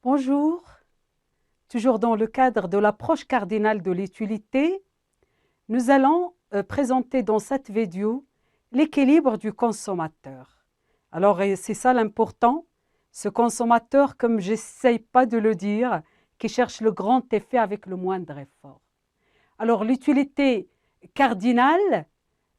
Bonjour, toujours dans le cadre de l'approche cardinale de l'utilité, nous allons présenter dans cette vidéo l'équilibre du consommateur. Alors, c'est ça l'important, ce consommateur, comme j'essaye pas de le dire, qui cherche le grand effet avec le moindre effort. Alors, l'utilité cardinale,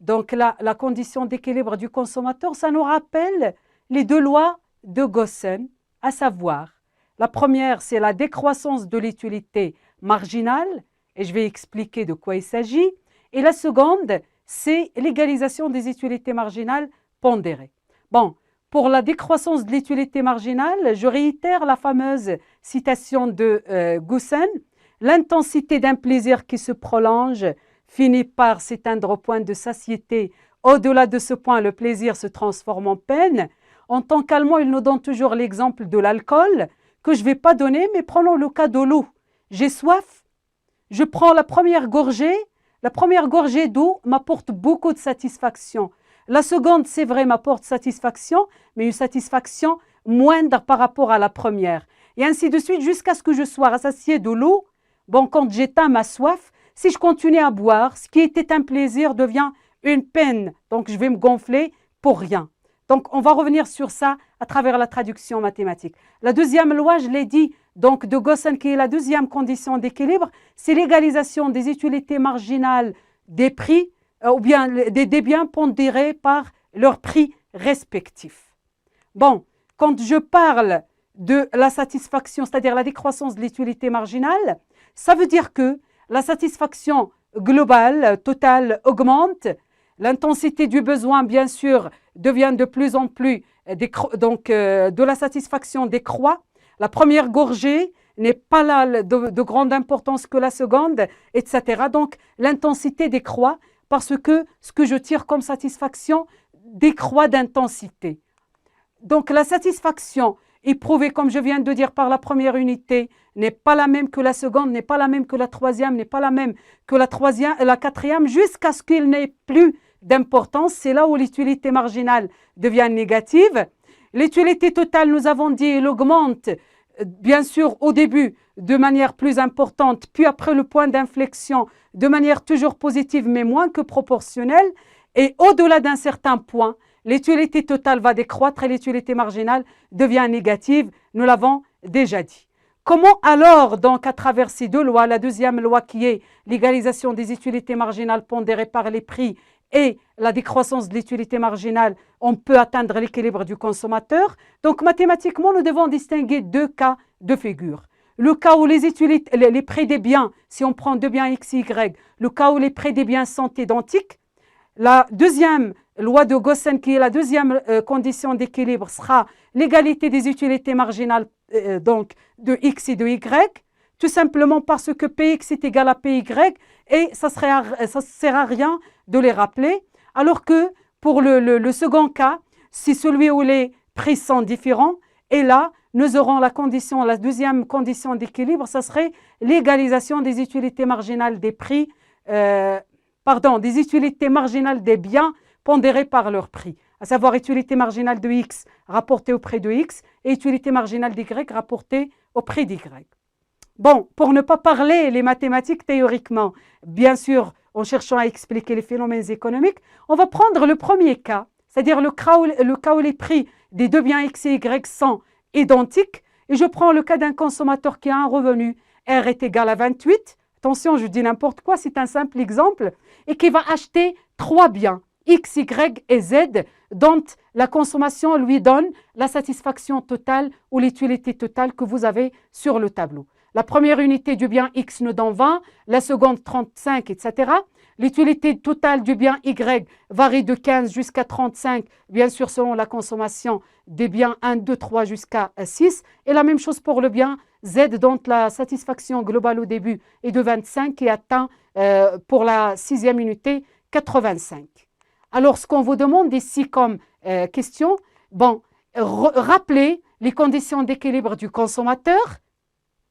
donc la condition d'équilibre du consommateur, ça nous rappelle les deux lois de Gossen, à savoir, la première, c'est la décroissance de l'utilité marginale, et je vais expliquer de quoi il s'agit. Et la seconde, c'est l'égalisation des utilités marginales pondérées. Bon, pour la décroissance de l'utilité marginale, je réitère la fameuse citation de Gossen. L'intensité d'un plaisir qui se prolonge finit par s'éteindre au point de satiété. Au-delà de ce point, le plaisir se transforme en peine. En tant qu'allemand, il nous donne toujours l'exemple de l'alcool, que je ne vais pas donner, mais prenons le cas de l'eau. J'ai soif, je prends la première gorgée d'eau m'apporte beaucoup de satisfaction. La seconde, c'est vrai, m'apporte satisfaction, mais une satisfaction moindre par rapport à la première. Et ainsi de suite, jusqu'à ce que je sois rassasié de l'eau. Bon, quand j'éteins ma soif, si je continue à boire, ce qui était un plaisir devient une peine. Donc, je vais me gonfler pour rien. Donc, on va revenir sur ça à travers la traduction mathématique. La deuxième loi, je l'ai dit, donc de Gossen, qui est la deuxième condition d'équilibre, c'est l'égalisation des utilités marginales des prix ou bien des biens pondérés par leurs prix respectifs. Bon, quand je parle de la satisfaction, c'est-à-dire la décroissance de l'utilité marginale, ça veut dire que la satisfaction globale, totale, augmente. L'intensité du besoin, bien sûr, devient de plus en plus, de la satisfaction décroît. La première gorgée n'est pas là de grande importance que la seconde, etc. Donc, l'intensité décroît parce que ce que je tire comme satisfaction décroît d'intensité. Donc, la satisfaction éprouvée, comme je viens de dire, par la première unité n'est pas la même que la seconde, n'est pas la même que la troisième, n'est pas la même que la quatrième, jusqu'à ce qu'il n'ait plus d'importance. C'est là où l'utilité marginale devient négative. L'utilité totale, nous avons dit, elle augmente, bien sûr, au début de manière plus importante, puis après le point d'inflexion, de manière toujours positive, mais moins que proportionnelle. Et au-delà d'un certain point, l'utilité totale va décroître et l'utilité marginale devient négative. Nous l'avons déjà dit. Comment alors, donc, à travers ces deux lois, la deuxième loi qui est l'égalisation des utilités marginales pondérées par les prix et la décroissance de l'utilité marginale, on peut atteindre l'équilibre du consommateur. Donc, mathématiquement, nous devons distinguer deux cas de figure. Le cas où les prix des biens, si on prend deux biens X et Y, le cas où les prix des biens sont identiques, la deuxième loi de Gossen, qui est la deuxième condition d'équilibre, sera l'égalité des utilités marginales donc de X et de Y, tout simplement parce que Px est égal à Py et ça ne sert à rien de les rappeler, alors que pour le second cas, c'est celui où les prix sont différents, et là, nous aurons la deuxième condition d'équilibre, ça serait l'égalisation des utilités marginales des prix, des utilités marginales des biens pondérés par leur prix, à savoir utilité marginale de X rapportée au prix de X et utilité marginale d'Y rapportée au prix d'Y. Bon, pour ne pas parler les mathématiques théoriquement, bien sûr, en cherchant à expliquer les phénomènes économiques, on va prendre le premier cas, c'est-à-dire le cas où les prix des deux biens X et Y sont identiques, et je prends le cas d'un consommateur qui a un revenu R est égal à 28, attention, je dis n'importe quoi, c'est un simple exemple, et qui va acheter trois biens, X, Y et Z, dont la consommation lui donne la satisfaction totale ou l'utilité totale que vous avez sur le tableau. La première unité du bien X nous donne 20, la seconde 35, etc. L'utilité totale du bien Y varie de 15 jusqu'à 35, bien sûr selon la consommation des biens 1, 2, 3 jusqu'à 6. Et la même chose pour le bien Z, dont la satisfaction globale au début est de 25 et atteint pour la sixième unité 85. Alors, ce qu'on vous demande ici comme question, rappelez les conditions d'équilibre du consommateur,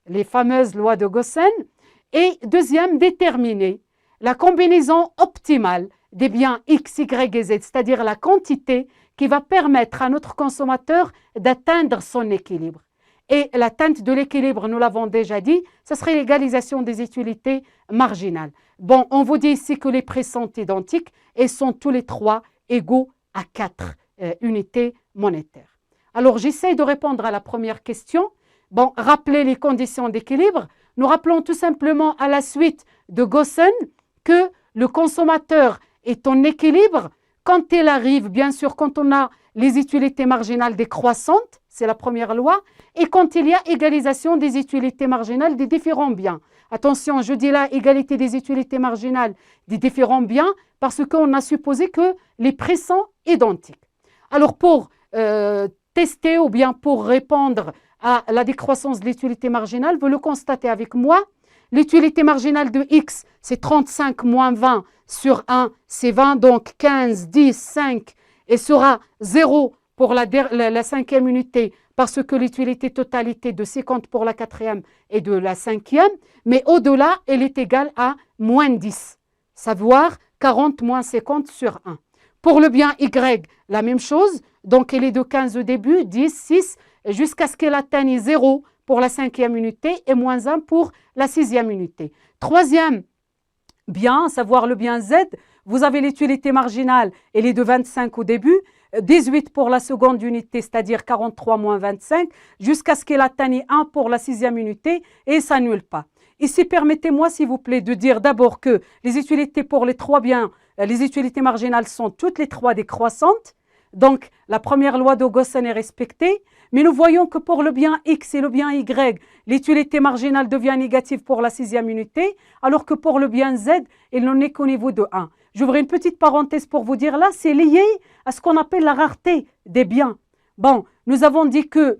les fameuses lois de Gossen, et deuxième, déterminer la combinaison optimale des biens X, Y et Z, c'est-à-dire la quantité qui va permettre à notre consommateur d'atteindre son équilibre. Et l'atteinte de l'équilibre, nous l'avons déjà dit, ce serait l'égalisation des utilités marginales. Bon, on vous dit ici que les prix sont identiques et sont tous les trois égaux à 4 unités monétaires. Alors, j'essaie de répondre à la première question. Bon, rappelez les conditions d'équilibre. Nous rappelons tout simplement à la suite de Gossen que le consommateur est en équilibre quand il arrive, bien sûr, quand on a les utilités marginales décroissantes, c'est la première loi, et quand il y a égalisation des utilités marginales des différents biens. Attention, je dis là égalité des utilités marginales des différents biens parce qu'on a supposé que les prix sont identiques. Alors, pour tester ou bien pour répondre à la décroissance de l'utilité marginale, vous le constatez avec moi. L'utilité marginale de X, c'est 35 moins 20 sur 1, c'est 20, donc 15, 10, 5, et sera 0 pour la cinquième unité, parce que l'utilité totalité de 50 pour la quatrième et de la cinquième, mais au-delà, elle est égale à moins 10, savoir 40 moins 50 sur 1. Pour le bien Y, la même chose, donc elle est de 15 au début, 10, 6, jusqu'à ce qu'elle atteigne 0 pour la cinquième unité et moins 1 pour la sixième unité. Troisième bien, à savoir le bien Z, vous avez l'utilité marginale, elle est de 25 au début, 18 pour la seconde unité, c'est-à-dire 43 moins 25, jusqu'à ce qu'elle atteigne 1 pour la sixième unité et ça s'annule pas. Ici, permettez-moi, s'il vous plaît, de dire d'abord que les utilités pour les trois biens, les utilités marginales sont toutes les trois décroissantes. Donc, la première loi de Gossen est respectée, mais nous voyons que pour le bien X et le bien Y, l'utilité marginale devient négative pour la sixième unité, alors que pour le bien Z, il n'en est qu'au niveau de 1. J'ouvre une petite parenthèse pour vous dire là, c'est lié à ce qu'on appelle la rareté des biens. Bon, nous avons dit que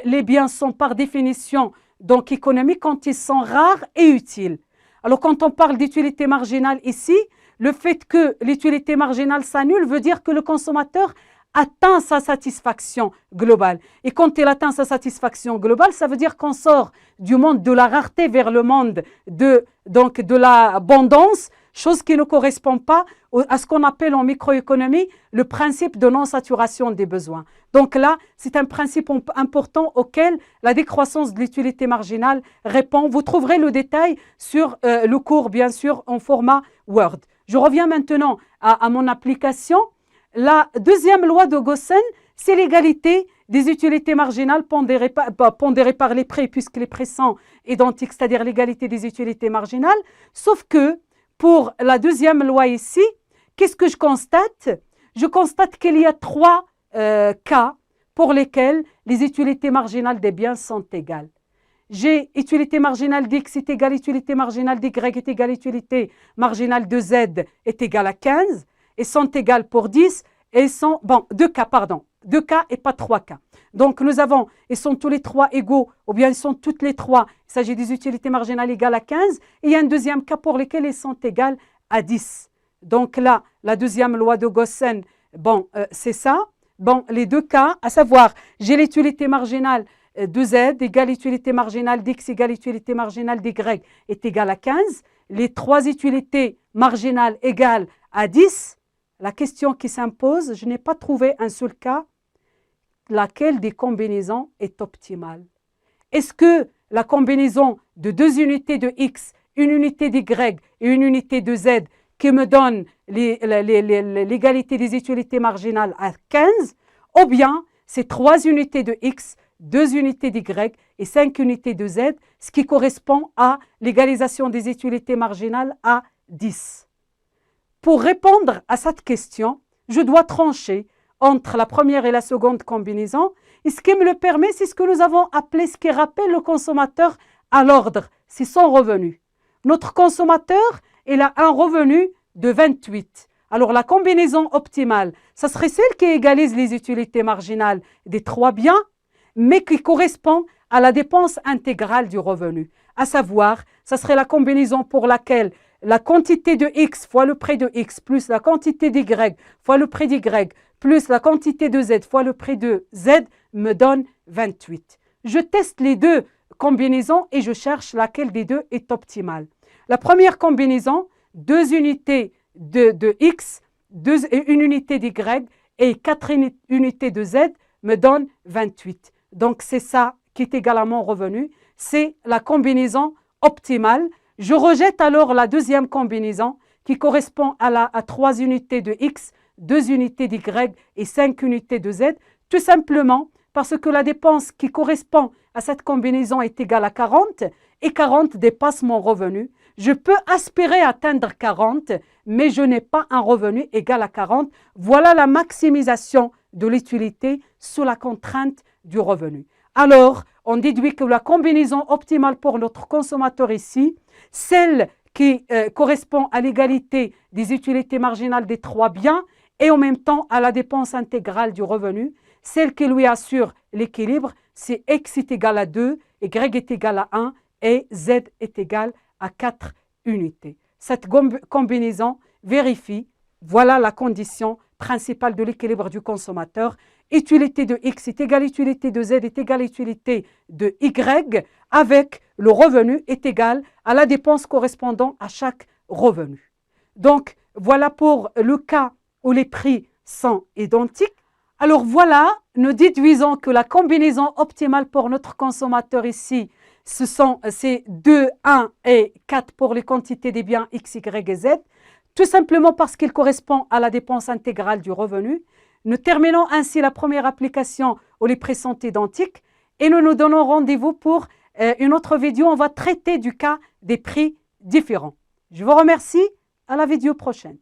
les biens sont par définition donc économiques quand ils sont rares et utiles. Alors, quand on parle d'utilité marginale ici, le fait que l'utilité marginale s'annule veut dire que le consommateur atteint sa satisfaction globale. Et quand il atteint sa satisfaction globale, ça veut dire qu'on sort du monde de la rareté vers le monde de l'abondance, chose qui ne correspond pas à ce qu'on appelle en microéconomie le principe de non-saturation des besoins. Donc là, c'est un principe important auquel la décroissance de l'utilité marginale répond. Vous trouverez le détail sur le cours, bien sûr, en format Word. Je reviens maintenant à mon application. La deuxième loi de Gossen, c'est l'égalité des utilités marginales pondérées par les prix, puisque les prix sont identiques, c'est-à-dire l'égalité des utilités marginales. Sauf que pour la deuxième loi ici, qu'est-ce que je constate? Je constate qu'il y a trois cas pour lesquels les utilités marginales des biens sont égales. J'ai utilité marginale d'X est égale utilité marginale d'Y est égale utilité marginale de Z est égale à 15 et sont égales pour 10 et sont, deux cas et pas trois cas. Donc nous avons, ils sont tous les trois égaux ou bien ils sont toutes les trois, il s'agit des utilités marginales égales à 15 et il y a un deuxième cas pour lequel ils sont égales à 10. Donc là, la deuxième loi de Gossen, c'est ça. Bon, les deux cas, à savoir, j'ai l'utilité marginale de Z égale utilité marginale d'X égale utilité marginale d'Y est égale à 15. Les trois utilités marginales égales à 10. La question qui s'impose, je n'ai pas trouvé un seul cas, laquelle des combinaisons est optimale. Est-ce que la combinaison de deux unités de X, une unité d'Y et une unité de Z qui me donne l'égalité des utilités marginales à 15, ou bien c'est 3 unités de X, 2 unités d'Y et 5 unités de Z, ce qui correspond à l'égalisation des utilités marginales à 10. Pour répondre à cette question, je dois trancher entre la première et la seconde combinaison. Et ce qui me le permet, c'est ce que nous avons appelé, ce qui rappelle le consommateur à l'ordre, c'est son revenu. Notre consommateur, il a un revenu de 28. Alors la combinaison optimale, ça serait celle qui égalise les utilités marginales des trois biens, mais qui correspond à la dépense intégrale du revenu. À savoir, ça serait la combinaison pour laquelle la quantité de X fois le prix de X plus la quantité d'Y fois le prix d'Y plus la quantité de Z fois le prix de Z me donne 28. Je teste les deux combinaisons et je cherche laquelle des deux est optimale. La première combinaison, 2 unités de X, une unité d'Y et 4 unités de Z me donne 28. Donc c'est ça qui est égal à mon revenu, c'est la combinaison optimale. Je rejette alors la deuxième combinaison qui correspond à 3 unités de X, 2 unités d'Y et 5 unités de Z, tout simplement parce que la dépense qui correspond à cette combinaison est égale à 40 et 40 dépasse mon revenu. Je peux aspirer à atteindre 40, mais je n'ai pas un revenu égal à 40. Voilà la maximisation de l'utilité sous la contrainte du revenu. Alors, on déduit que la combinaison optimale pour notre consommateur ici, celle qui correspond à l'égalité des utilités marginales des 3 biens et en même temps à la dépense intégrale du revenu, celle qui lui assure l'équilibre, c'est X est égal à 2, Y est égal à 1 et Z est égal à 4 unités. Cette combinaison vérifie, voilà la condition principale de l'équilibre du consommateur. Utilité de X est égale à utilité de Z est égale à utilité de Y avec le revenu est égal à la dépense correspondant à chaque revenu. Donc, voilà pour le cas où les prix sont identiques. Alors voilà, nous déduisons que la combinaison optimale pour notre consommateur ici, c'est 2, 1 et 4 pour les quantités des biens X, Y et Z, tout simplement parce qu'il correspond à la dépense intégrale du revenu. Nous terminons ainsi la première application où les prix sont identiques et nous nous donnons rendez-vous pour une autre vidéo. On va traiter du cas des prix différents. Je vous remercie. À la vidéo prochaine.